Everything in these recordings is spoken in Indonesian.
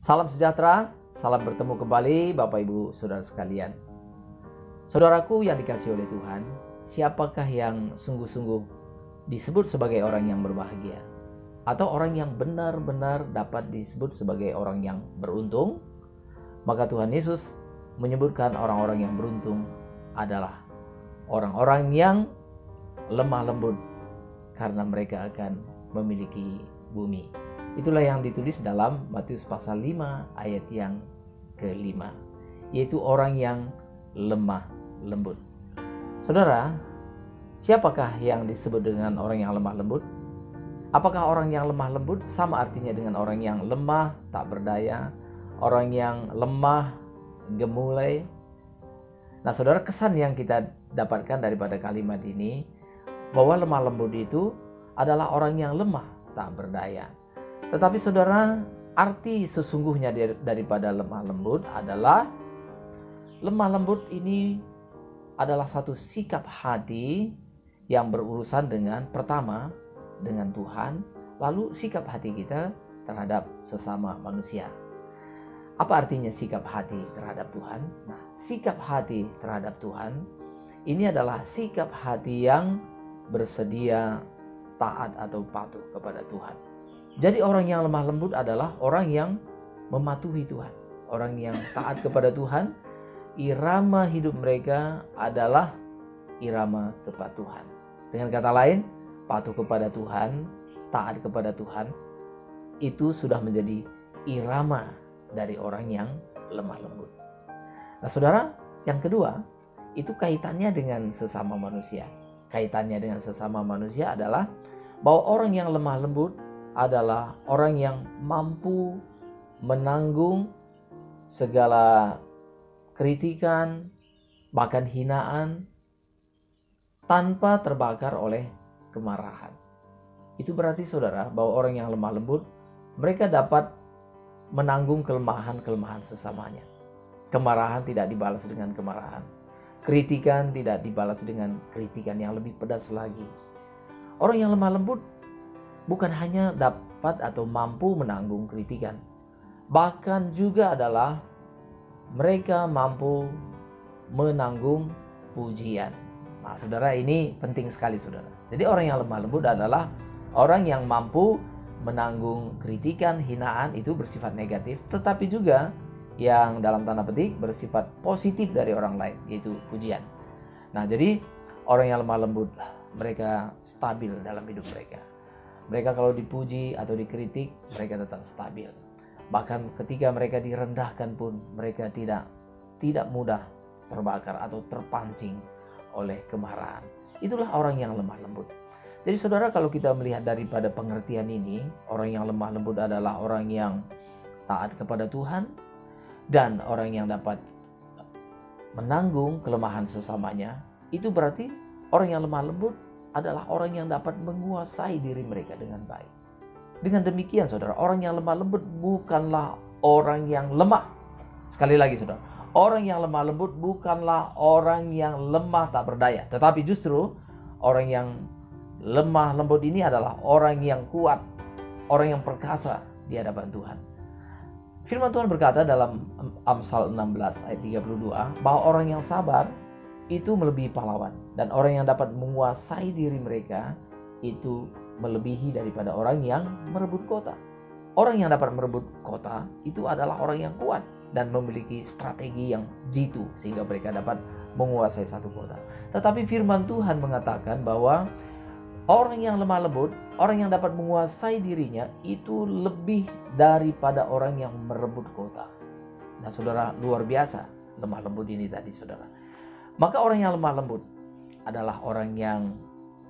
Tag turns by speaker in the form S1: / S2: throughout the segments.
S1: Salam sejahtera, salam bertemu kembali Bapak Ibu Saudara sekalian. Saudaraku yang dikasihi oleh Tuhan, siapakah yang sungguh-sungguh disebut sebagai orang yang berbahagia? Atau orang yang benar-benar dapat disebut sebagai orang yang beruntung? Maka Tuhan Yesus menyebutkan orang-orang yang beruntung adalah orang-orang yang lemah lembut, karena mereka akan memiliki bumi. Itulah yang ditulis dalam Matius pasal 5 ayat yang ke-5, yaitu orang yang lemah lembut. Saudara, siapakah yang disebut dengan orang yang lemah lembut? Apakah orang yang lemah lembut sama artinya dengan orang yang lemah, tak berdaya, orang yang lemah, gemulai? Nah, saudara, kesan yang kita dapatkan daripada kalimat ini bahwa lemah lembut itu adalah orang yang lemah, tak berdaya. Tetapi saudara, arti sesungguhnya daripada lemah lembut adalah lemah lembut ini adalah satu sikap hati yang berurusan dengan, pertama, dengan Tuhan, lalu sikap hati kita terhadap sesama manusia. Apa artinya sikap hati terhadap Tuhan? Nah, sikap hati terhadap Tuhan ini adalah sikap hati yang bersedia taat atau patuh kepada Tuhan. Jadi orang yang lemah lembut adalah orang yang mematuhi Tuhan, orang yang taat kepada Tuhan. Irama hidup mereka adalah irama kepatuhan. Dengan kata lain, patuh kepada Tuhan, taat kepada Tuhan, itu sudah menjadi irama dari orang yang lemah lembut. Nah, saudara, yang kedua, itu kaitannya dengan sesama manusia. Kaitannya dengan sesama manusia adalah bahwa orang yang lemah lembut adalah orang yang mampu menanggung segala kritikan, bahkan hinaan, tanpa terbakar oleh kemarahan. Itu berarti saudara, bahwa orang yang lemah lembut, mereka dapat menanggung kelemahan-kelemahan sesamanya. Kemarahan tidak dibalas dengan kemarahan. Kritikan tidak dibalas dengan kritikan yang lebih pedas lagi. Orang yang lemah lembut bukan hanya dapat atau mampu menanggung kritikan, bahkan juga adalah mereka mampu menanggung pujian. Nah, saudara, ini penting sekali, saudara. Jadi orang yang lemah lembut adalah orang yang mampu menanggung kritikan, hinaan, itu bersifat negatif, tetapi juga yang dalam tanda petik bersifat positif dari orang lain, yaitu pujian. Nah, jadi orang yang lemah lembut, mereka stabil dalam hidup mereka. Mereka kalau dipuji atau dikritik, mereka tetap stabil. Bahkan ketika mereka direndahkan pun, mereka tidak mudah terbakar atau terpancing oleh kemarahan. Itulah orang yang lemah lembut. Jadi saudara, kalau kita melihat daripada pengertian ini, orang yang lemah lembut adalah orang yang taat kepada Tuhan dan orang yang dapat menanggung kelemahan sesamanya. Itu berarti orang yang lemah lembut adalah orang yang dapat menguasai diri mereka dengan baik. Dengan demikian saudara, orang yang lemah lembut bukanlah orang yang lemah. Sekali lagi saudara, orang yang lemah lembut bukanlah orang yang lemah tak berdaya. Tetapi justru orang yang lemah lembut ini adalah orang yang kuat, orang yang perkasa di hadapan Tuhan. Firman Tuhan berkata dalam Amsal 16 ayat 32 bahwa orang yang sabar itu melebihi pahlawan, dan orang yang dapat menguasai diri mereka itu melebihi daripada orang yang merebut kota. Orang yang dapat merebut kota itu adalah orang yang kuat dan memiliki strategi yang jitu sehingga mereka dapat menguasai satu kota. Tetapi firman Tuhan mengatakan bahwa orang yang lemah lembut, orang yang dapat menguasai dirinya itu lebih daripada orang yang merebut kota. Nah saudara, luar biasa lemah lembut ini tadi saudara. Maka orang yang lemah lembut adalah orang yang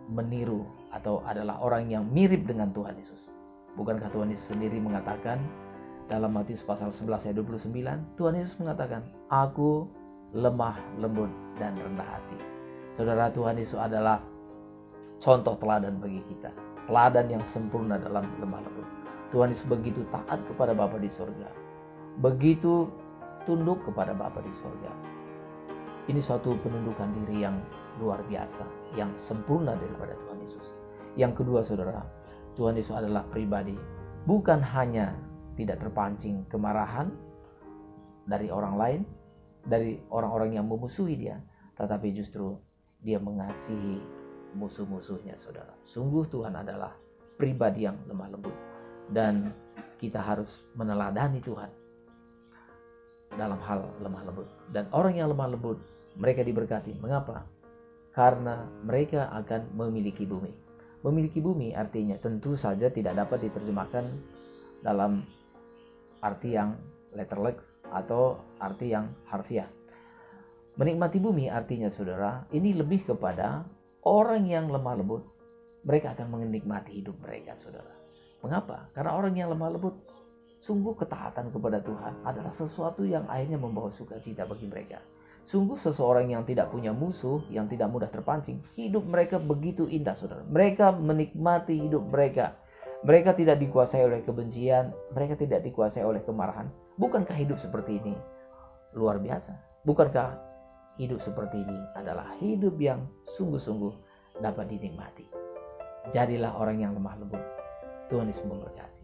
S1: meniru atau adalah orang yang mirip dengan Tuhan Yesus. Bukankah Tuhan Yesus sendiri mengatakan dalam Matius pasal 11 ayat 29, Tuhan Yesus mengatakan, "Aku lemah lembut dan rendah hati." Saudara, Tuhan Yesus adalah contoh teladan bagi kita. Teladan yang sempurna dalam lemah lembut. Tuhan Yesus begitu taat kepada Bapa di surga. Begitu tunduk kepada Bapa di surga. Ini suatu penundukan diri yang luar biasa, yang sempurna daripada Tuhan Yesus. Yang kedua saudara, Tuhan Yesus adalah pribadi bukan hanya tidak terpancing kemarahan dari orang lain, dari orang-orang yang memusuhi dia, tetapi justru dia mengasihi musuh-musuhnya, saudara. Sungguh Tuhan adalah pribadi yang lemah lembut, dan kita harus meneladani Tuhan dalam hal lemah lembut. Dan orang yang lemah lembut, mereka diberkati. Mengapa? Karena mereka akan memiliki bumi. Memiliki bumi artinya tentu saja tidak dapat diterjemahkan dalam arti yang letterleks atau arti yang harfiah. Menikmati bumi artinya, saudara, ini lebih kepada orang yang lemah lembut. Mereka akan menikmati hidup mereka, saudara. Mengapa? Karena orang yang lemah lembut, sungguh ketaatan kepada Tuhan adalah sesuatu yang akhirnya membawa sukacita bagi mereka. Sungguh seseorang yang tidak punya musuh, yang tidak mudah terpancing, hidup mereka begitu indah, saudara. Mereka menikmati hidup mereka. Mereka tidak dikuasai oleh kebencian, mereka tidak dikuasai oleh kemarahan. Bukankah hidup seperti ini luar biasa? Bukankah hidup seperti ini adalah hidup yang sungguh-sungguh dapat dinikmati? Jadilah orang yang lemah lembut. Tuhan Yesus memberkati.